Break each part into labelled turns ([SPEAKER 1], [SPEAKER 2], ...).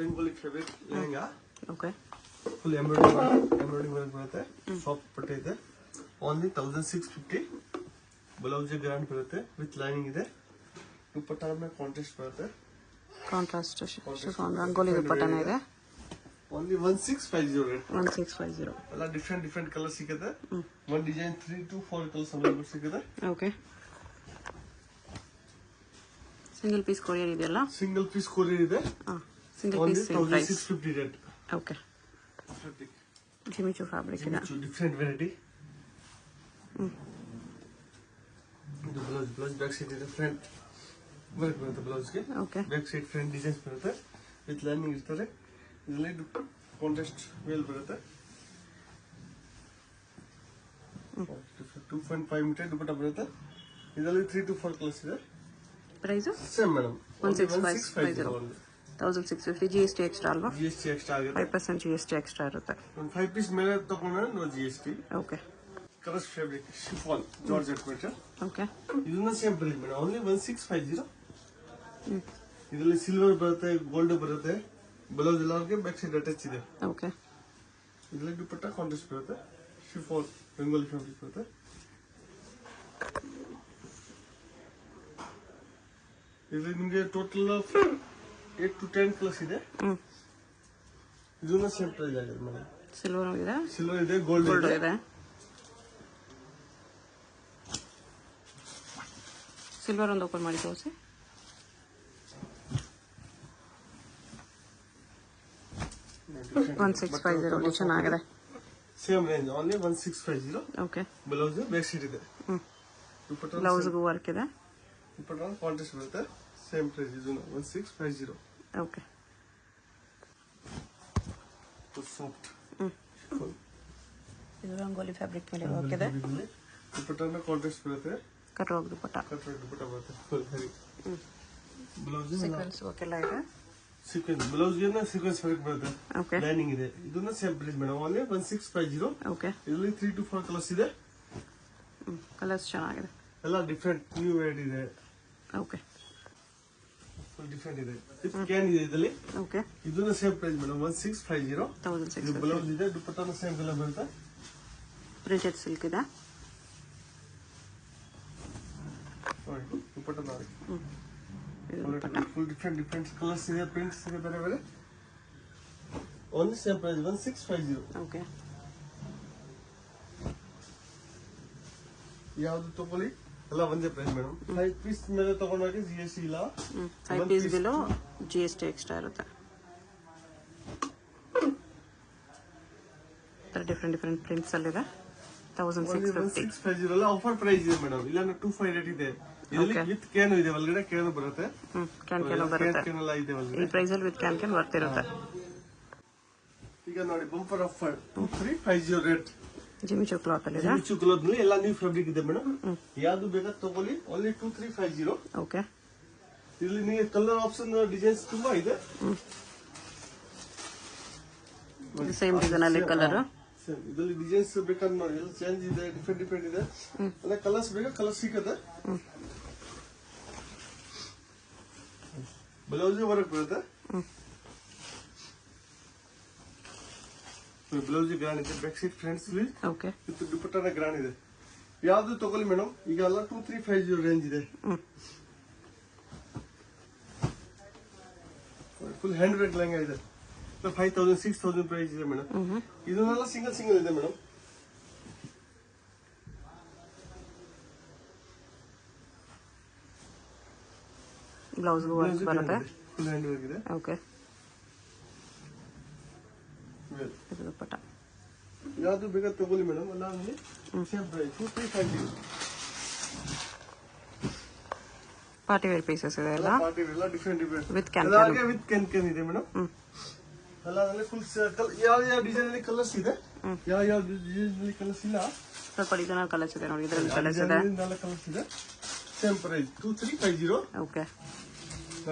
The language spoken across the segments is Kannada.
[SPEAKER 1] Bengali fabric lehenga.
[SPEAKER 2] Okay.
[SPEAKER 1] Full embroidery work ಬರುತ್ತೆ. Soft ಪಟ್ಟೆ ಇದೆ. Only 1650. Blouse grand ಬರುತ್ತೆ with lining ಇದೆ. ದುಪಟ್ಟಾ ಮೇಲೆ ಕಾಂಟ್ರಾಸ್ಟ್ ಬರುತ್ತೆ.
[SPEAKER 2] ಕಾಂಟ್ರಾಸ್ಟ್ ಶಿಫಾನ್ ರಂಗೋಲಿ ದುಪಟ್ಟಾನ ಇದೆ.
[SPEAKER 1] Only 1650 rate.
[SPEAKER 2] 1650.
[SPEAKER 1] ಎಲ್ಲ different ಕಲರ್ ಸಿಗುತ್ತೆ. One design 3 to 4 colours available ಸಿಗುತ್ತೆ.
[SPEAKER 2] Okay. ಸಿಂಗಲ್ ಪೀಸ್ ಕೊರಿಯರ್ ಇದೆಯಲ್ಲ?
[SPEAKER 1] ಸಿಂಗಲ್ ಪೀಸ್ ಕೊರಿಯರ್ ಇದೆ.
[SPEAKER 2] Single piece same price.
[SPEAKER 1] 1650 rate.
[SPEAKER 2] Okay. Jimmy Choo fabric ಇದೆ.
[SPEAKER 1] Different variety. ಇದು ಬ್ಲೌಸ್ ಬ್ಯಾಕ್ ಸೈಡ್ ಇದೆ ಫ್ರಂಟ್ ವರ್ಕ್ ಬರುತ್ತೆ ಬ್ಲೌಸ್ಗೆ.
[SPEAKER 2] Okay.
[SPEAKER 1] Back side front designs ಬರುತ್ತೆ ವಿತ್ ಲೈನಿಂಗ್ ಇರ್ತದೆ. ಇದರಲ್ಲಿ ಕಾಂಟ್ರಾಸ್ಟ್ ವೇಲ್ ಬರುತ್ತೆ. 2.5 ಮೀಟರ್ ದುಪಟ್ಟಾ ಬರುತ್ತೆ. ಇದರಲ್ಲಿ 3 to 4 ಕಲರ್ಸ್ ಇದೆ.
[SPEAKER 2] Price
[SPEAKER 1] same madam
[SPEAKER 2] 1650. 1650 GST extra ಅಲ್ವಾ?
[SPEAKER 1] GST ಎಕ್ಸ್ಟ್ರಾ ಆಗುತ್ತೆ.
[SPEAKER 2] 5% GST ಎಕ್ಸ್ಟ್ರಾ ಇರುತ್ತೆ.
[SPEAKER 1] ಒಂದು 5 ಪೀಸ್ ಮೇಲೆ ತಗೊಂಡ್ರೆ no GST.
[SPEAKER 2] Okay.
[SPEAKER 1] Colours fabric chiffon georgette material.
[SPEAKER 2] Okay.
[SPEAKER 1] ಇದನ್ನ ಸೇಮ್ ಪ್ರೈಸ್ ಮೇಡಮ್ ಓನ್ಲಿ 1650. ಇದರಲ್ಲಿ ಸಿಲ್ವರ್ ಬರುತ್ತೆ, ಗೋಲ್ಡ್ ಬರುತ್ತೆ. ಬ್ಲೌಸ್ ಎಲ್ಲರಿಗೆ ಬ್ಯಾಕ್ ಸೈಡ್ ಅಟ್ಯಾಚ್ ಇದೆ.
[SPEAKER 2] ಓಕೆ.
[SPEAKER 1] ಇದರಲ್ಲಿ ದುಪಟ್ಟಾ ಕಾಂಟ್ರಾಸ್ಟ್ ಬರುತ್ತೆ. ಶಿಫಾನ್ ಬೆಂಗಾಲಿ ಫ್ಯಾಬ್ರಿಕ್ ಬರುತ್ತೆ. ಇದರಲ್ಲಿ ನಿಮಗೆ ಟೋಟಲ್ 8 to 10 ಕಲರ್ಸ್ ಇದೆ. ಇದನ್ನ ಸೇಮ್ ಪ್ರೈಸ್ ಆಗಿದೆ ಮೇಡಮ್.
[SPEAKER 2] ಸಿಲ್ವರ್ ಇದೆ,
[SPEAKER 1] ಸಿಲ್ವರ್ ಇದೆ, ಗೋಲ್ಡ್ ಇದೆ.
[SPEAKER 2] ಸಿಲ್ವರ್ ಒಂದು ಓಪನ್ ಮಾಡಿ ತೋರಿಸಿ. ಒನ್ 1650 ಚೆನ್ನಾಗಿದೆ.
[SPEAKER 1] Same range only 1650.
[SPEAKER 2] Okay.
[SPEAKER 1] Blouse back side ಇದೆ.
[SPEAKER 2] ಬ್ಲೌಸ್ಗೂ ವರ್ಕ್ ಇದೆ.
[SPEAKER 1] ದುಪಟ್ಟಾ ಕಾಂಟ್ರಾಸ್ಟ್ ಬರುತ್ತೆ. ಸೇಮ್ ಪ್ರೈಸ್ ಇದು 1650.
[SPEAKER 2] ಓಕೆ.
[SPEAKER 1] ಸಾಫ್ಟ್
[SPEAKER 2] ಇದು ರಂಗೋಲಿ ಫ್ಯಾಬ್ರಿಕ್ ಮೇಲೆ ವರ್ಕ್ ಇದೆ.
[SPEAKER 1] ದುಪಟ್ಟಾ ಕಾಂಟ್ರಾಸ್ಟ್ ಬರುತ್ತೆ.
[SPEAKER 2] ಕಟ್ವರ್ಕ್ ದುಪಟ್ಟಾ.
[SPEAKER 1] ದುಪಟ್ಟಾ ಬರುತ್ತೆ full heavy. Blouse
[SPEAKER 2] sequence work ಎಲ್ಲ ಇದೆ.
[SPEAKER 1] ಸೀಕ್ವೆನ್ಸ್ ಬ್ಲೌಸ್ ಗೆ ಸೀಕ್ವೆನ್ಸ್ ವರ್ಕ್ ಬರುತ್ತೆ.
[SPEAKER 2] ಓಕೆ.
[SPEAKER 1] ಲೈನಿಂಗ್ ಇದೆ. ಇದನ್ನ same price madam only 1650.
[SPEAKER 2] Okay.
[SPEAKER 1] ಇದರಲ್ಲಿ 3 to 4 ಕಲರ್ಸ್ ಇದೆ.
[SPEAKER 2] ಕಲರ್ಸ್ ಚೆನ್ನಾಗಿದೆ.
[SPEAKER 1] ಎಲ್ಲ ಡಿಫರೆಂಟ್ ನ್ಯೂ ವೆರೈಟಿ ಇದೆ.
[SPEAKER 2] ಓಕೆ.
[SPEAKER 1] ಫುಲ್ ಡಿಫರೆಂಟ್ ಇದೆ. ವಿತ್ ಕ್ಯಾನ್ ಇದೆ ಇದರಲ್ಲಿ.
[SPEAKER 2] ಓಕೆ.
[SPEAKER 1] ಇದನ್ನ ಸೇಮ್ ಪ್ರೈಸ್ ಮೇಡಮ್ 1650.
[SPEAKER 2] 1650.
[SPEAKER 1] ಬ್ಲೌಸ್ ಇದೆ, ದುಪಟ್ಟಾನು ಸೇಮ್ ಕಲರ್ ಬರುತ್ತೆ.
[SPEAKER 2] ಪ್ರಿಂಟೆಡ್ ಸಿಲ್ಕ್ ಇದೆ.
[SPEAKER 1] ದುಪಟ್ಟಾ ನೋಡಿ. ಫುಲ್ ಡಿಫರೆಂಟ್ ಕಲರ್ಸ್ ಇದೆ, ಪ್ರಿಂಟ್ಸ್ ಇದೆ ಬೇರೆ ಬೇರೆ. Only same price 1650.
[SPEAKER 2] ಓಕೆ.
[SPEAKER 1] ಯಾವ್ದು ತಗೊಳ್ಳಿ ಎಲ್ಲ ಒಂದೇ ಪ್ರೈಸ್ ಮೇಡಮ್. 5 ಪೀಸ್ ಮೇಲೆ ತಗೊಂಡಾಗ GST ಇಲ್ಲ.
[SPEAKER 2] 5 ಪೀಸ್ ಬಿಲು GST ಎಕ್ಸ್ಟ್ರಾ ಇರುತ್ತೆ. ಡಿಫರೆಂಟ್ ಪ್ರಿಂಟ್ಸ್ ಅಲ್ಲಿ ಇದೆ. 1650
[SPEAKER 1] ಅಲ್ಲ ಆಫರ್ ಪ್ರೈಸ್ ಇದೆ ಮೇಡಮ್. ಇಲ್ಲ 25 ಇದೆ. ಇದರಲ್ಲಿ ವಿತ್ ಕ್ಯಾನ್ ಇದೆ, ಒಳಗಡೆ ಕ್ಯಾನ್ ಬರುತ್ತೆ.
[SPEAKER 2] ಕ್ಯಾನ್ ಬರುತ್ತೆ.
[SPEAKER 1] ಕ್ಯಾನ್ ಎಲ್ಲ ಇದೆ ಒಳಗಡೆ.
[SPEAKER 2] ಈ ಪ್ರೈಸ್ ಅಲ್ಲಿ ವಿತ್ ಕ್ಯಾನ್ ಬರ್ತಿರುತ್ತೆ.
[SPEAKER 1] ಈಗ ನೋಡಿ bumper offer 2350 rate.
[SPEAKER 2] Jimmy Choo cloth ಅಲ್ಲಿ ಇದೆ.
[SPEAKER 1] ಜಿಮ್ಮಿ ಚೂ ಕ್ಲಾತ್ ನಲ್ಲಿ ಎಲ್ಲ ನ್ಯೂ ಫ್ಯಾಬ್ರಿಕ್ ಇದೆ ಮೇಡಮ್. ಯಾವ್ದು ಬೇಕಾದ ತಗೊಳ್ಳಿ. ಓನ್ಲಿ 2350.
[SPEAKER 2] ಓಕೆ.
[SPEAKER 1] ಇಲ್ಲಿ ನಿಮಗೆ ಕಲರ್ ಆಪ್ಷನ್ ಡಿಸೈನ್ಸ್ ತುಂಬಾ ಇದೆ.
[SPEAKER 2] ಸೇಮ್ ಡಿಸೈನ್ ಅಲ್ಲಿ ಕಲರ್.
[SPEAKER 1] ಇದರಲ್ಲಿ ಡಿಸೈನ್ಸ್ ಬೇಕಾದ್ರೆ ನೋಡಿ ಎಲ್ಲ ಚೇಂಜ್ ಇದೆ, ಡಿಫರೆಂಟ್ ಇದೆ. ಅಲ್ಲ ಕಲರ್ಸ್ ಬೇಕಾ ಕಲರ್ ಸಿಗುತ್ತೆ. ಬ್ಲೌಸ್ ವರ್ಕ್ ಬರುತ್ತೆ. ಬ್ಲೌಸ್ ಗ್ರಾಂಡ್ ಇದೆ, back side front sleeve.
[SPEAKER 2] Okay.
[SPEAKER 1] ಇದು ದುಪಟ್ಟಾನ ಗ್ರಾಂಡ್ ಇದೆ. ಯಾವ್ದು ತಗೊಳ್ಳಿ ಮೇಡಮ್. ಈಗ ಎಲ್ಲ 2350 ರೇಂಜ್ ಇದೆ. ಫುಲ್ ಹ್ಯಾಂಡ್ ವರ್ಕ್ ಲೆಹಂಗಾ ಇದೆ. 5000 6000 ಪ್ರೈಸ್ ಇದೆ ಮೇಡಮ್. ಇದನ್ನೆಲ್ಲ ಸಿಂಗಲ್ ಇದೆ ಮೇಡಮ್.
[SPEAKER 2] ಬ್ಲೌಸ್ ವರ್ಕ್ ಬರುತ್ತೆ.
[SPEAKER 1] ಫುಲ್ ಹ್ಯಾಂಡ್ ವರ್ಕ್ ಇದೆ.
[SPEAKER 2] ಓಕೆ. ಇದು ದುಪಟ್ಟಾ.
[SPEAKER 1] ಯಾವ್ದು ಬೇಕಾದ ತಗೊಳ್ಳಿ ಮೇಡಮ್. ಎಲ್ಲ same price 2350.
[SPEAKER 2] Party wear pieces ಇದೆ ಎಲ್ಲ.
[SPEAKER 1] ಪಾರ್ಟಿ ವೇರ್ ಎಲ್ಲ ಡಿಫರೆಂಟ್
[SPEAKER 2] ವಿತ್ ಕ್ಯಾನ್
[SPEAKER 1] ಇದೆ ಮೇಡಮ್. ಎಲ್ಲ ಫುಲ್ ಸರ್ಕಲ್. ಯಾವ ಡಿಸೈನ್ ಅಲ್ಲಿ ಕಲರ್ಸ್ ಇದೆ, ಯಾವ ಡಿಸೈನ್ ಅಲ್ಲಿ ಕಲರ್ಸ್ ಇಲ್ಲ.
[SPEAKER 2] ಸ್ವಲ್ಪ ಡಿಸೈನ್ ಕಲರ್ಸ್ ಇದೆ ನೋಡಿ. ಇದರಲ್ಲಿ ಕಲರ್ಸ್ ಇದೆ.
[SPEAKER 1] ಕಲರ್ಸ್ ಇದೆ. Same price 2350.
[SPEAKER 2] ಓಕೆ.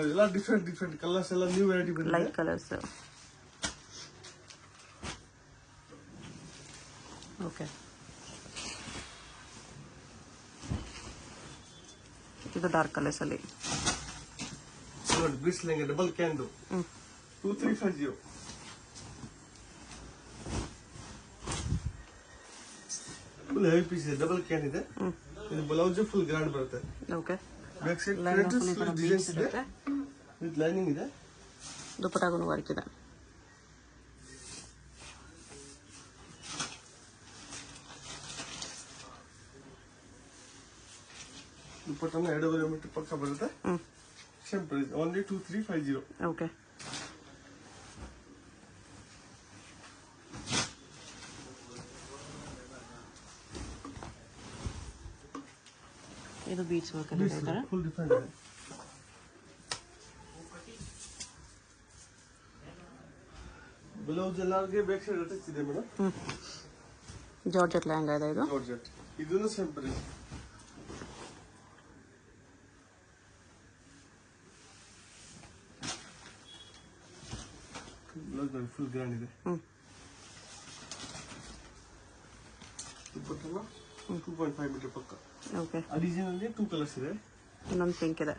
[SPEAKER 1] ಎಲ್ಲ ಡಿಫರೆಂಟ್ ಕಲರ್ಸ್ ಎಲ್ಲ ನ್ಯೂ ವೆರೈಟಿ ಬಂದಿದೆ.
[SPEAKER 2] Light colours. ಓಕೆ. ಇದು ಡಾರ್ಕ್ ಕಲರ್ಸ್ ಅಲ್ಲಿ.
[SPEAKER 1] ಬ್ರಿಸ್ ಲೆಹಂಗಾ ಡಬಲ್ ಕ್ಯಾನ್ದು. 2350. Full heavy piece ಇದೆ, ಡಬಲ್ ಕ್ಯಾನ್ ಇದೆ. ಇದು ಬ್ಲೌಸ್ ಫುಲ್ ಗ್ರ್ಯಾಂಡ್ ಬರುತ್ತೆ.
[SPEAKER 2] Okay.
[SPEAKER 1] Back side
[SPEAKER 2] line
[SPEAKER 1] print designs ಇದೆ ವಿತ್ ಲೈನಿಂಗ್ ಇದೆ.
[SPEAKER 2] ದುಪಟ್ಟಾಗೂ ವರ್ಕ್ ಇದೆ.
[SPEAKER 1] ದುಪಟ್ಟಾನ 2.5 ಮೀಟರ್ ಪಕ್ಕ ಬರುತ್ತೆ. Same price only 2350.
[SPEAKER 2] ಓಕೆ. ಇದು ಬೀಟ್ಸ್ ವರ್ಕ್ ಅಲ್ಲಿ ಇದೆ.
[SPEAKER 1] ಫುಲ್ ಡಿಫರೆಂಟ್ ಇದೆ. ಬ್ಲೌಸ್ ಎಲ್ಲರಿಗೆ ಬ್ಯಾಕ್ ಸೈಡ್ ಅಟ್ಯಾಚ್ ಇದೆ ಮೇಡಮ್.
[SPEAKER 2] ಜಾರ್ಜೆಟ್ ಲೆಹಂಗಾ ಇದೆ ಇದು.
[SPEAKER 1] ಜಾರ್ಜೆಟ್ ಇದನ್ನು same price. Blouse full grand ಇದೆ. ದುಪಟ್ಟನ 2.5 ಮೀಟರ್ ಪಕ್ಕ.
[SPEAKER 2] ಓಕೆ.
[SPEAKER 1] ಆ ಡಿಸೈನ್ ಅಲ್ಲಿ 2 ಕಲರ್ಸ್ ಇದೆ.
[SPEAKER 2] ಇನ್ನೊಂದು ಪಿಂಕ್ ಇದೆ.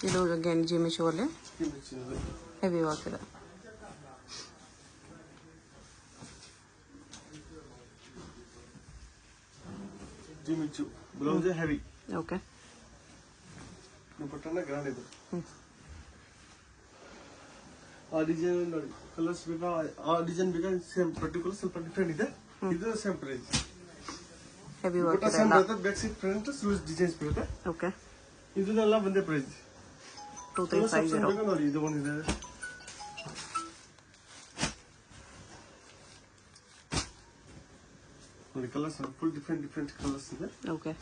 [SPEAKER 2] ಇದು ಅಗೇನ್ ಜಿಮಿಚು ಅಲ್ಲಿ ಹೆವಿ ವರ್ಕ್ ಇದೆ.
[SPEAKER 1] ಜಿಮಿಚು ಬ್ಲೌಸ್ ಹೆವಿ.
[SPEAKER 2] ಓಕೆ.
[SPEAKER 1] ದುಪಟ್ಟನ ಗ್ರ್ಯಾಂಡ್ ಇದೆ. ಆ ಡಿಸೈನ್ ನೋಡಿ ಕಲರ್ಸ್ ಬೇಕಾ, ಆ ಡಿಸೈನ್ ಬೇಕಾ ಸೇಮ್ ಪರ್ಟಿಕ್ಯುಲರ್ ಸ್ವಲ್ಪ ಡಿಫರೆಂಟ್ ಇದೆ. ಇದು ಸೇಮ್ ಪ್ರೈಸ್.
[SPEAKER 2] ಹೆವಿ ವರ್ಕ್ ಇದೆ.
[SPEAKER 1] ಸೇಮ್ ಬರುತ್ತೆ. Back side front sleeves designs ಬರುತ್ತೆ.
[SPEAKER 2] ಓಕೆ.
[SPEAKER 1] ಇದನ್ನೆಲ್ಲ ಒಂದೇ ಪ್ರೈಸ್
[SPEAKER 2] 2350.
[SPEAKER 1] ನೋಡಿ ಇದು ಒಂದಿದೆ. ನೋಡಿ ಕಲರ್ಸ್ ಫುಲ್ ಡಿಫರೆಂಟ್ ಕಲರ್ಸ್ ಇದೆ.
[SPEAKER 2] ಓಕೆ.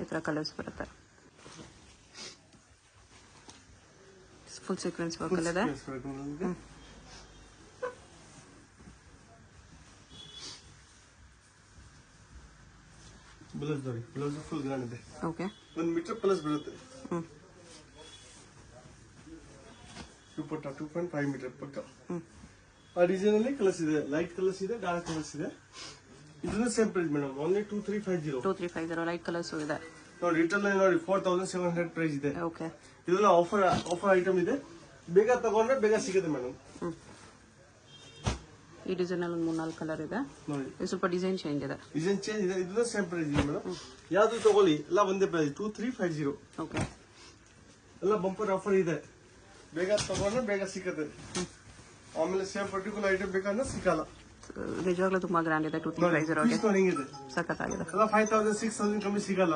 [SPEAKER 2] ಈ ತರ ಕಲರ್ಸ್ ಬರುತ್ತೆ. ಫುಲ್ ಸೀಕ್ವೆನ್ಸ್ ವರ್ಕ್ ಅಲ್ಲಿ ಇದೆ.
[SPEAKER 1] ಬ್ಲೌಸ್ ನೋಡಿ ಬ್ಲೌಸ್ ಫುಲ್ ಗ್ರ್ಯಾಂಡ್ ಇದೆ.
[SPEAKER 2] ಓಕೆ.
[SPEAKER 1] 1 ಮೀಟರ್ ಪ್ಲಸ್ ಬರುತ್ತೆ. ದುಪಟ್ಟ 2.5 ಮೀಟರ್ ಪಕ್ಕ. ಆ ಡಿಸೈನ್ ಅಲ್ಲಿ ಕಲರ್ಸ್ ಇದೆ, ಲೈಟ್ ಕಲರ್ಸ್ ಇದೆ, ಡಾರ್ಕ್ ಕಲರ್ಸ್ ಇದೆ. ಇದನ್ನು same price madam only 2350.
[SPEAKER 2] 2350 light colours ಇದೆ.
[SPEAKER 1] ನೋಡಿ ರಿಟೇಲ್ ನೋಡಿ 4700 ಪ್ರೈಸ್ ಇದೆ.
[SPEAKER 2] ಓಕೆ.
[SPEAKER 1] ಇದೆಲ್ಲ ಆಫರ್ ಐಟಮ್ ಇದೆ. ಬೇಗ ತಗೊಂಡ್ರೆ ಬೇಗ ಸಿಗುತ್ತೆ ಮೇಡಮ್.
[SPEAKER 2] ಈ ಡಿಸೈನ್ ಅಲ್ಲಿ 3-4 ಕಲರ್ ಇದೆ.
[SPEAKER 1] ನೋಡಿ
[SPEAKER 2] ಇದು ಸ್ವಲ್ಪ ಡಿಸೈನ್ ಚೇಂಜ್ ಇದೆ.
[SPEAKER 1] ಡಿಸೈನ್ ಚೇಂಜ್ ಇದೆ. ಇದನ್ನ ಸೇಮ್ ಪ್ರೈಸ್ ಇದೆ ಮೇಡಮ್. ಯಾವ್ದು ತಗೊಳ್ಳಿ ಎಲ್ಲ ಒಂದೇ ಪ್ರೈಸ್ 2350.
[SPEAKER 2] ಓಕೆ.
[SPEAKER 1] ಎಲ್ಲ ಬಂಪರ್ ಆಫರ್ ಇದೆ. ಬೇಗ ತಗೊಂಡ್ರೆ ಬೇಗ ಸಿಗುತ್ತೆ. ಆಮೇಲೆ ಸೇಮ್ ಪರ್ಟಿಕ್ಯುಲರ್ ಐಟಮ್ ಬೇಕಂದ್ರೆ ಸಿಕ್ಕಲ್ಲ.
[SPEAKER 2] ನಿಜವಾಗ್ಲೂ ತುಂಬಾ ಗ್ರ್ಯಾಂಡ್ ಇದೆ. 2350
[SPEAKER 1] ಹಿಂಗಿದೆ
[SPEAKER 2] ಸಖತ್ತಾಗಿದೆ.
[SPEAKER 1] ಎಲ್ಲ 5000 6000 ಕಮ್ಮಿ ಸಿಗಲ್ಲ.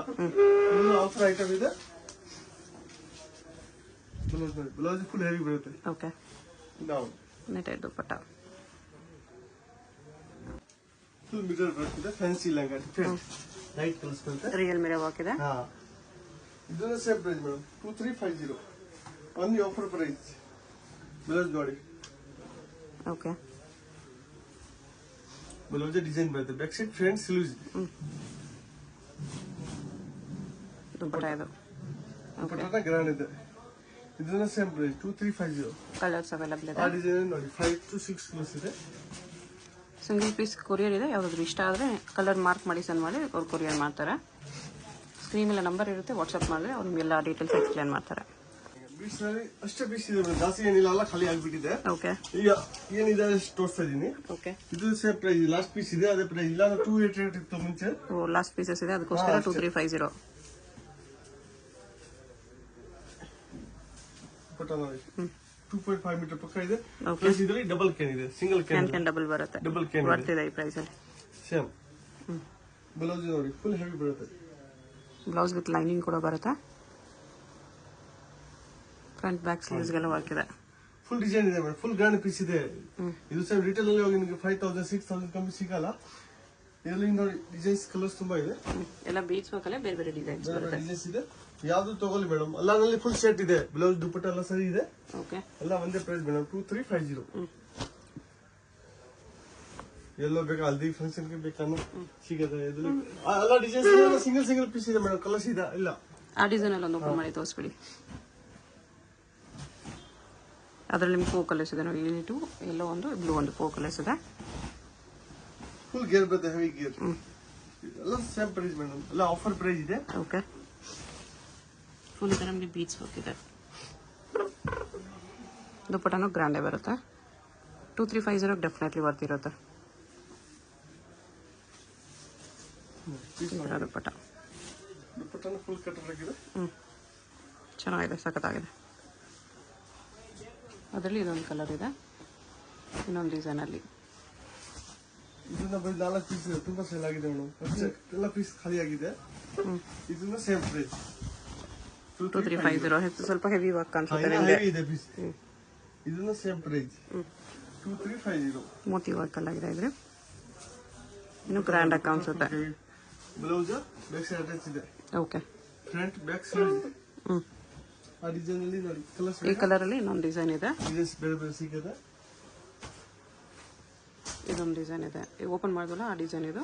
[SPEAKER 1] ಆಫರ್ ಐಟಮ್ ಇದೆ. ಬ್ಲೌಸ್ ಫುಲ್ ಹೆವಿ ಬರುತ್ತೆ.
[SPEAKER 2] Okay. Netted dupatta
[SPEAKER 1] full mirror work ಇದೆ. ಫ್ಯಾನ್ಸಿ ಲೆಹಂಗಾ ಲೈಟ್ ಕಲರ್ಸ್ ಬರುತ್ತೆ.
[SPEAKER 2] ರಿಯಲ್ ಮಿರರ್ ವರ್ಕ್ ಇದೆ.
[SPEAKER 1] ಇದನ್ನ same price madam 2350 only offer price. Blouse ನೋಡಿ.
[SPEAKER 2] ಓಕೆ.
[SPEAKER 1] ಬ್ಲೌಸ್ ಡಿಸೈನ್ ಬರುತ್ತೆ. Back side front sleeves.
[SPEAKER 2] Dupatta ಇದು.
[SPEAKER 1] ದುಪಟ್ಟ ಗ್ರ್ಯಾಂಡ್ ಇದೆ. ಇದನ್ನ ಸೇಮ್ ಪ್ರೈಸ್ 2350.
[SPEAKER 2] ಕಲರ್ಸ್ ಅವೈಲಬಲ್ ಇದೆ.
[SPEAKER 1] ಆ ಡಿಸೈನ್ ನೋಡಿ 5 to 6 ಕಲರ್ಸ್ ಇದೆ.
[SPEAKER 2] ಸಿಂಗಲ್ ಪೀಸ್ ಕೊರಿಯರ್ ಇದೆ. ಯಾವ್ದಾದ್ರು ಇಷ್ಟ ಆದರೆ ಕಲರ್ ಮಾರ್ಕ್ ಮಾಡಿ ಸೆಂಡ್ ಮಾಡಿ ಅವ್ರು ಕೊರಿಯರ್ ಮಾಡ್ತಾರೆ. ಸ್ಕ್ರೀನ್ ಮೇಲೆ ನಂಬರ್ ಇರುತ್ತೆ, ವಾಟ್ಸ್ಆಪ್ ಮಾಡಿದ್ರೆ ಅವ್ರು ನಿಮಗೆಲ್ಲ ಡೀಟೇಲ್ಸ್ ಎಕ್ಸ್ಪ್ಲೇನ್ ಮಾಡ್ತಾರೆ.
[SPEAKER 1] ಬೀಚ್ ನಲ್ಲಿ ಅಷ್ಟೇ ಬೀಚ್ ಇದೆ, ಜಾಸ್ತಿ ಏನಿಲ್ಲ, ಎಲ್ಲ ಖಾಲಿ ಆಗ್ಬಿಟ್ಟಿದೆ.
[SPEAKER 2] ಓಕೆ.
[SPEAKER 1] ಈಗ ಏನಿದೆ ತೋರಿಸ್ತಾ ಇದೀನಿ.
[SPEAKER 2] ಓಕೆ.
[SPEAKER 1] ಇದು ಸೇಮ್ ಪ್ರೈಸ್. ಲಾಸ್ಟ್ ಪೀಸ್ ಇದೆ ಅದೇ ಪ್ರೈಸ್. ಇಲ್ಲ 288 ಇತ್ತು ಮುಂಚೆ.
[SPEAKER 2] ಲಾಸ್ಟ್ ಪೀಸಸ್ ಇದೆ, ಅದಕ್ಕೋಸ್ಕರ 2350.
[SPEAKER 1] ನೋಡಿ 2.5 ಮೀಟರ್ ಪಕ್ಕ ಇದೆ.
[SPEAKER 2] ಓಕೆ.
[SPEAKER 1] ಇದರಲ್ಲಿ ಡಬಲ್ ಕ್ಯಾನ್ ಇದೆ, ಸಿಂಗಲ್ ಕ್ಯಾನ್
[SPEAKER 2] ಡಬಲ್ ಬರುತ್ತೆ.
[SPEAKER 1] ಡಬಲ್ ಕ್ಯಾನ್
[SPEAKER 2] ಬರ್ತಿದೆ ಈ ಪ್ರೈಸ್ ಅಲ್ಲಿ.
[SPEAKER 1] ಸೇಮ್. ಬ್ಲೌಸ್ ನೋಡಿ ಫುಲ್ ಹೆವಿ ಬರುತ್ತೆ.
[SPEAKER 2] ಬ್ಲೌಸ್ ವಿತ್ ಲೈನಿಂಗ್ ಕೂಡ ಬರುತ್ತೆ. ಫ್ರಂಟ್ ಬ್ಯಾಕ್ ಸ್ಲೀವ್ಸ್ ಗೆಲ್ಲ ವರ್ಕ್ ಇದೆ.
[SPEAKER 1] ಫುಲ್ ಡಿಸೈನ್ ಇದೆ ಮೇಡಮ್. ಫುಲ್ ಗ್ರ್ಯಾಂಡ್ ಪೀಸ್ ಇದೆ. ಇದು ಸೇಮ್ ರಿಟೇಲ್ ಅಲ್ಲಿ ಹೋಗಿ ನಿಮಗೆ 5000 6000 ಕಮ್ಮಿ ಸಿಗಲ್ಲ. ಇದರಲ್ಲಿ ನೋಡಿ ಡಿಸೈನ್ಸ್ ಕಲರ್ಸ್ ತುಂಬಾ ಇದೆ.
[SPEAKER 2] ಎಲ್ಲ ಬೀಚ್ ವರ್ಕಲ್ಲೇ ಬೇರೆ ಬೇರೆ ಡಿಸೈನ್ಸ್ ಬರುತ್ತೆ.
[SPEAKER 1] ಡಿಸೈನ್ಸ್ ಇದೆ. ಯಾವ್ದು ತಗೊಳ್ಳಿ ಮೇಡಮ್. ಎಲ್ಲಾನಲ್ಲಿ ಫುಲ್ ಸೆಟ್ ಇದೆ. ಬ್ಲೌಸ್ ದುಪಟ್ಟ ಎಲ್ಲ ಸರಿ ಇದೆ.
[SPEAKER 2] ಓಕೆ.
[SPEAKER 1] ಎಲ್ಲ ಒಂದೇ ಪ್ರೈಸ್ ಮೇಡಮ್ 2350. ಎಲ್ಲೋ ಬೇಕಾ ಹಲ್ದಿ ಫಂಕ್ಷನ್ ಗೆ ಬೇಕಾನು ಸಿಗುತ್ತೆ. ಎಲ್ಲ ಡಿಸೈನ್ಸ್ ಸಿಂಗಲ್ ಪೀಸ್ ಇದೆ ಮೇಡಮ್. ಕಲರ್ಸ್ ಇದೆ ಇಲ್ಲ.
[SPEAKER 2] ಆ ಡಿಸೈನ್ ಅಲ್ಲಿ ಒಂದು ಓಪನ್ ಮಾಡಿ ತೋರಿಸ್ಬಿಡಿ. ಅದರಲ್ಲಿ ನಿಮ್ಗೆ 4 ಕಲರ್ಸ್ ಇದೆ ನೋಡಿ. ಇಲ್ಲಿ 2 ಎಲ್ಲೋ ಒಂದು ಬ್ಲೂ ಒಂದು 4 ಕಲರ್ಸ್ ಇದೆ.
[SPEAKER 1] ಫುಲ್ ಗೇರ್ ಬರುತ್ತೆ, ಹೆವಿ ಗೇರ್. ಎಲ್ಲ ಸೇಮ್ ಪ್ರೈಸ್ ಮೇಡಮ್, ಎಲ್ಲ ಆಫರ್ ಪ್ರೈಸ್ ಇದೆ.
[SPEAKER 2] ಓಕೆ, ಫುಲ್ ಇದೆ ನಮಗೆ ಬೀಚ್ ವರ್ಕ್ ಇದೆ. ದುಪ್ಪಟ್ಟನೂ ಗ್ರ್ಯಾಂಡೇ ಬರುತ್ತೆ. 2350 ಡೆಫಿನೆಟ್ಲಿ ಬರ್ತಿರುತ್ತೆ ದುಪ್ಪಟ್ಟ.
[SPEAKER 1] ದುಪ್ಪಟ್ಟನ ಫುಲ್ ಕಟರ್ ಆಗಿದೆ.
[SPEAKER 2] ಚೆನ್ನಾಗಿದೆ, ಸಖತ್ತಾಗಿದೆ. ಅದರಲ್ಲಿ ಇದೊಂದು ಕಲರ್ ಇದೆ, ಇನ್ನೊಂದು ಡಿಸೈನಲ್ಲಿ.
[SPEAKER 1] ಇದನ್ನ ಬರೀ 4 ಪೀಸ್ ತುಂಬಾ ಸೇಲ್ ಆಗಿದೆ ಮೇಡಮ್, ಎಲ್ಲ ಪೀಸ್ ಖಾಲಿ ಆಗಿದೆ. ಇದನ್ನ ಸೇಮ್ ಪ್ರೈಸ್
[SPEAKER 2] 2350. ಸ್ವಲ್ಪ ಹೆವಿ ವರ್ಕ್ ಅನ್ಸುತ್ತೆ.
[SPEAKER 1] ಹೆವಿ ಇದೆ ಪೀಸ್. ಇದನ್ನ ಸೇಮ್ ಪ್ರೈಸ್ 2350.
[SPEAKER 2] ಮೋತಿ ವರ್ಕ್ ಎಲ್ಲ ಇದೆ ಇದ್ರೆ ಇನ್ನು ಗ್ರ್ಯಾಂಡ್ ಆಗಿ ಕಾಣಿಸುತ್ತೆ.
[SPEAKER 1] ಬ್ಲೌಸ್ ಬ್ಯಾಕ್ ಸೈಡ್ ಅಟ್ಯಾಚ್ ಇದೆ.
[SPEAKER 2] Okay,
[SPEAKER 1] front back side. ಆ ಡಿಸೈನ್ ಅಲ್ಲಿ ನೋಡಿ,
[SPEAKER 2] ಈ ಕಲರ್ ಅಲ್ಲಿ ಇನ್ನೊಂದು ಡಿಸೈನ್ ಇದೆ.
[SPEAKER 1] ಡಿಸೈನ್ಸ್ ಬೇರೆ ಬೇರೆ ಸಿಗುತ್ತೆ.
[SPEAKER 2] ಇದೊಂದು ಡಿಸೈನ್ ಇದೆ, ಓಪನ್ ಮಾಡಿದ್ವಲ್ಲ ಆ ಡಿಸೈನ್ ಇದು.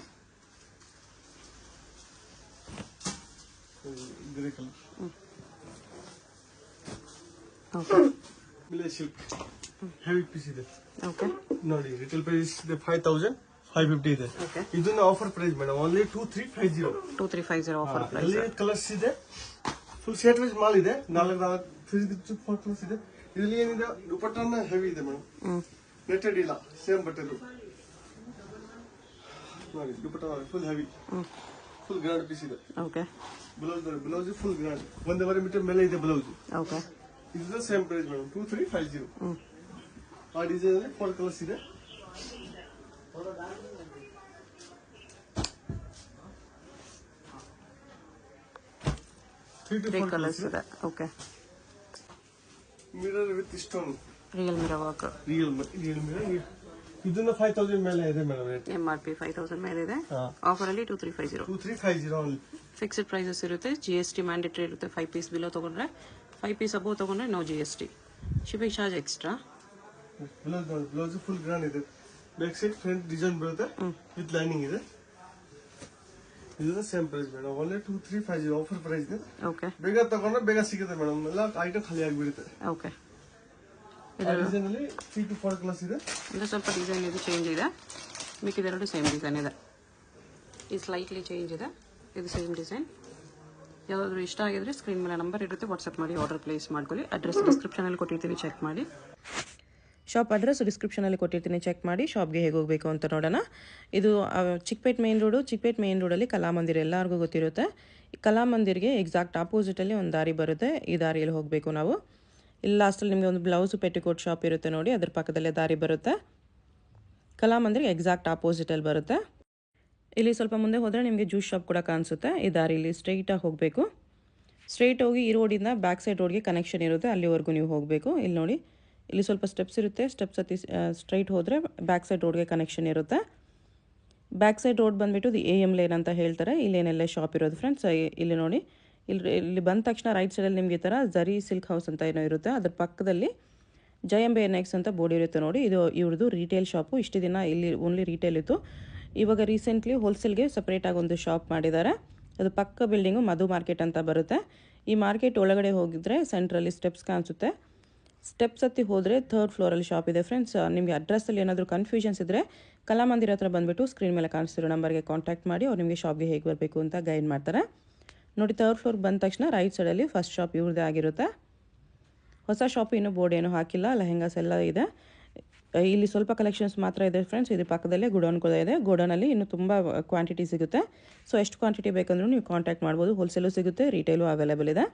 [SPEAKER 1] Grey colour.
[SPEAKER 2] ಓಕೆ,
[SPEAKER 1] ಮಿಲೆ ಸಿಲ್ಕ್ ಹೆವಿ ಪೀಸ್ ಇದೆ.
[SPEAKER 2] ಓಕೆ
[SPEAKER 1] ನೋಡಿ, ರಿಟೇಲ್ ಪ್ರೈಸ್ ಇದೆ 5550 ಇದೆ.
[SPEAKER 2] ಓಕೆ,
[SPEAKER 1] ಇದನ್ನ offer price madam, only 2350.
[SPEAKER 2] 2350 offer price.
[SPEAKER 1] ಅಲ್ಲಿ ಕಲರ್ಸ್ ಇದೆ, ಫುಲ್ ಸೆಟ್ ವೈಸ್ ಮಾಲ್ ಇದೆ. 4 ಕಲರ್ಸ್ ಇದೆ. ಇದರಲ್ಲಿ ಏನಿದೆ, ದುಪಟ್ಟನ ಹೆವಿ ಇದೆ ಮೇಡಮ್, ನೆಟೆಡ್ ಇಲ್ಲ, ಸೇಮ್ ಬಟ್ಟೆದು. ನೋಡಿ ದುಪಟ್ಟ full heavy, full grand piece ಇದೆ.
[SPEAKER 2] Okay,
[SPEAKER 1] blouse full grand, 1.5 metre ಮೇಲೆ ಇದೆ ಬ್ಲೌಸ್.
[SPEAKER 2] ಓಕೆ,
[SPEAKER 1] ಇದು ಸೇಮ್ ಪ್ರೈಸ್ ಮೇಡಮ್ 2350. ಆ ಡಿಸೈನ್ ಅಲ್ಲಿ 4 ಕಲರ್ಸ್ ಇದೆ.
[SPEAKER 2] ತ್ರೀ ಕಲರ್ಸ್ ಇದೆ. Okay,
[SPEAKER 1] mirror with stone,
[SPEAKER 2] real mirror work.
[SPEAKER 1] Real mirror. ಇದನ್ನ 5000 ಮೇಲೆ ಇದೆ ಮೇಡಮ್ ರೇಟ್.
[SPEAKER 2] MRP 5000 ಮೇಲೆ ಇದೆ. ಆಫರ್ ಅಲ್ಲಿ 2350.
[SPEAKER 1] 2350 ಓನ್ಲಿ.
[SPEAKER 2] ಫಿಕ್ಸ್ಡ್ ಪ್ರೈಸಸ್ ಇರುತ್ತೆ. GST ಮ್ಯಾಂಡೇಟರಿ ಇರುತ್ತೆ. 5 ಪೀಸ್ ಬಿಲೋ ತಗೊಂಡ್ರೆ, 5 ಪೀಸ್ ಅಬೋವ್ ತಗೊಂಡ್ರೆ no GST. Shipping charge extra.
[SPEAKER 1] Blouse full grand ಇದೆ. ಬ್ಯಾಕ್ ಸೈಡ್ ಫ್ರಂಟ್ ಡಿಸೈನ್ ಬರುತ್ತೆ ವಿತ್ ಲೈನಿಂಗ್ ಇದೆ. ಇದನ್ನ same price madam, only 2350 offer price ಇದೆ.
[SPEAKER 2] ಓಕೆ,
[SPEAKER 1] ಬೇಗ ತಗೊಂಡ್ರೆ ಬೇಗ ಸಿಗುತ್ತೆ ಮೇಡಮ್, ಎಲ್ಲ ಐಟಮ್ ಖಾಲಿ ಆಗಿಬಿಡುತ್ತೆ.
[SPEAKER 2] ಓಕೆ,
[SPEAKER 1] ಡಿಸೈನ್ ಅಲ್ಲಿ 3 to 4 ಕಲರ್ಸ್ ಇದೆ.
[SPEAKER 2] ಅಂದರೆ ಸ್ವಲ್ಪ ಡಿಸೈನ್ ಇದು ಚೇಂಜ್ ಇದೆ, ಮಿಕ್ಕಿದೆರಡು ಸೇಮ್ ಡಿಸೈನ್ ಇದೆ. ಇದು ಸ್ಲೈಟ್ಲಿ ಚೇಂಜ್ ಇದೆ, ಇದು ಸೇಮ್ ಡಿಸೈನ್. ಯಾವುದಾದ್ರೂ ಇಷ್ಟ ಆಗಿದ್ರೆ ಸ್ಕ್ರೀನ್ ಮೇಲೆ ನಂಬರ್ ಇರುತ್ತೆ, ವಾಟ್ಸಪ್ ಮಾಡಿ ಆರ್ಡರ್ ಪ್ಲೇಸ್ ಮಾಡ್ಕೊಳ್ಳಿ. ಅಡ್ರೆಸ್ ಡಿಸ್ಕ್ರಿಪ್ಷನಲ್ಲಿ ಕೊಟ್ಟಿರ್ತೀನಿ, ಚೆಕ್ ಮಾಡಿ. ಶಾಪ್ ಅಡ್ರೆಸ್ ಡಿಸ್ಕ್ರಿಪ್ಷನಲ್ಲಿ ಕೊಟ್ಟಿರ್ತೀನಿ, ಚೆಕ್ ಮಾಡಿ. ಶಾಪ್ಗೆ ಹೇಗೆ ಹೋಗಬೇಕು ಅಂತ ನೋಡೋಣ. ಇದು ಚಿಕ್ಕಪೇಟ್ ಮೇನ್ ರೋಡಲ್ಲಿ ಕಲಾಮಂದಿರ ಎಲ್ಲರಿಗೂ ಗೊತ್ತಿರುತ್ತೆ. ಕಲಾಮಂದಿರ್ಗೆ ಎಕ್ಸಾಕ್ಟ್ ಆಪೋಸಿಟಲ್ಲಿ ಒಂದು ದಾರಿ ಬರುತ್ತೆ. ಈ ದಾರಿಯಲ್ಲಿ ಹೋಗಬೇಕು ನಾವು. ಇಲ್ಲಿ ಲಾಸ್ಟಲ್ಲಿ ನಿಮಗೆ ಒಂದು ಬ್ಲೌಸು ಪೆಟಿಕೋಟ್ ಶಾಪ್ ಇರುತ್ತೆ ನೋಡಿ, ಅದ್ರ ಪಕ್ಕದಲ್ಲೇ ದಾರಿ ಬರುತ್ತೆ. ಕಲಾಮಂದಿರ್ಗೆ ಎಕ್ಸಾಕ್ಟ್ ಆಪೋಸಿಟಲ್ಲಿ ಬರುತ್ತೆ. ಇಲ್ಲಿ ಸ್ವಲ್ಪ ಮುಂದೆ ಹೋದರೆ ನಿಮಗೆ ಜ್ಯೂಸ್ ಶಾಪ್ ಕೂಡ ಕಾಣಿಸುತ್ತೆ. ಈ ದಾರಿಯಲ್ಲಿ ಸ್ಟ್ರೈಟಾಗಿ ಹೋಗಬೇಕು. ಸ್ಟ್ರೈಟ್ ಹೋಗಿ ಈ ರೋಡಿಂದ ಬ್ಯಾಕ್ ಸೈಡ್ ರೋಡ್ಗೆ ಕನೆಕ್ಷನ್ ಇರುತ್ತೆ, ಅಲ್ಲಿವರೆಗೂ ನೀವು ಹೋಗಬೇಕು. ಇಲ್ಲಿ ನೋಡಿ, ಇಲ್ಲಿ ಸ್ವಲ್ಪ ಸ್ಟೆಪ್ಸ್ ಇರುತ್ತೆ. ಸ್ಟೆಪ್ಸ್ ಹತ್ತಿ ಸ್ಟ್ರೈಟ್ ಹೋದರೆ ಬ್ಯಾಕ್ ಸೈಡ್ ರೋಡ್ಗೆ ಕನೆಕ್ಷನ್ ಇರುತ್ತೆ. ಬ್ಯಾಕ್ ಸೈಡ್ ರೋಡ್ ಬಂದುಬಿಟ್ಟು ಇದು AM ಲೇನ್ ಅಂತ ಹೇಳ್ತಾರೆ. ಇಲ್ಲೇನೆಲ್ಲ ಶಾಪ್ ಇರೋದು ಫ್ರೆಂಡ್ಸ್. ಇಲ್ಲಿ ನೋಡಿ, ಇಲ್ಲಿ ಬಂದ ತಕ್ಷಣ ರೈಟ್ ಸೈಡಲ್ಲಿ ನಿಮಗೆ ಈ ಥರ ಜರಿ ಸಿಲ್ಕ್ ಹೌಸ್ ಅಂತ ಏನೋ ಇರುತ್ತೆ. ಅದ್ರ ಪಕ್ಕದಲ್ಲಿ ಜಯಂಬೆ ನೆಕ್ಸ್ ಅಂತ ಬೋರ್ಡ್ ಇರುತ್ತೆ ನೋಡಿ. ಇದು ಇವ್ರದ್ದು ರಿಟೇಲ್ ಶಾಪು. ಇಷ್ಟು ದಿನ ಇಲ್ಲಿ ಓನ್ಲಿ ರಿಟೇಲ್ ಇತ್ತು. ಇವಾಗ ರೀಸೆಂಟ್ಲಿ ಹೋಲ್ಸೇಲ್ಗೆ ಸಪ್ರೇಟಾಗಿ ಒಂದು ಶಾಪ್ ಮಾಡಿದ್ದಾರೆ. ಅದು ಪಕ್ಕ ಬಿಲ್ಡಿಂಗು ಮಧು ಮಾರ್ಕೆಟ್ ಅಂತ ಬರುತ್ತೆ. ಈ ಮಾರ್ಕೆಟ್ ಒಳಗಡೆ ಹೋಗಿದ್ರೆ ಸೆಂಟ್ರಲ್ಲಿ ಸ್ಟೆಪ್ಸ್ ಕಾಣಿಸುತ್ತೆ. ಸ್ಟೆಪ್ಸ್ ಹತ್ತಿ ಹೋದರೆ 3rd ಫ್ಲೋರಲ್ಲಿ ಶಾಪ್ ಇದೆ ಫ್ರೆಂಡ್ಸ್. ನಿಮಗೆ ಅಡ್ರೆಸ್ಸಲ್ಲಿ ಏನಾದರೂ ಕನ್ಫ್ಯೂಷನ್ಸ್ ಇದ್ದರೆ ಕಲಾಮಂದಿರ ಹತ್ರ ಬಂದುಬಿಟ್ಟು ಸ್ಕ್ರೀನ್ ಮೇಲೆ ಕಾಣಿಸ್ತಿರೋ ನಂಬರ್ಗೆ ಕಾಂಟ್ಯಾಕ್ಟ್ ಮಾಡಿ, ಅವ್ರು ನಿಮಗೆ ಶಾಪ್ಗೆ ಹೇಗೆ ಬರಬೇಕು ಅಂತ ಗೈಡ್ ಮಾಡ್ತಾರೆ ನೋಡಿ. 3rd ಫ್ಲೋರ್ ಬಂದ ತಕ್ಷಣ ರೈಟ್ ಸೈಡಲ್ಲಿ ಫಸ್ಟ್ ಶಾಪ್ ಇವ್ರದ್ದೇ ಆಗಿರುತ್ತೆ. ಹೊಸ ಶಾಪ್ ಇನ್ನೂ ಬೋರ್ಡ್ ಏನೂ ಹಾಕಿಲ್ಲ, ಲೆಹೆಂಗಾಸ್ ಎಲ್ಲ ಇದೆ. ಇಲ್ಲಿ ಸ್ವಲ್ಪ ಕಲೆಕ್ಷನ್ಸ್ ಮಾತ್ರ ಇದೆ ಫ್ರೆಂಡ್ಸ್. ಇದ್ರ ಪಕ್ಕದಲ್ಲೇ ಗೋಡೌನ್ ಕೂಡ ಇದೆ. ಗೋಡೌನಲ್ಲಿ ಇನ್ನೂ ತುಂಬ ಕ್ವಾಂಟಿಟಿ ಸಿಗುತ್ತೆ. ಸೊ ಎಷ್ಟು ಕ್ವಾಂಟಿಟಿ ಬೇಕಂದ್ರೂ ನೀವು ಕಾಂಟ್ಯಾಕ್ಟ್ ಮಾಡ್ಬೋದು. ಹೋಲ್ಸೇಲು ಸಿಗುತ್ತೆ, ರಿಟೇಲು ಅವೈಲೇಬಲ್ ಇದೆ.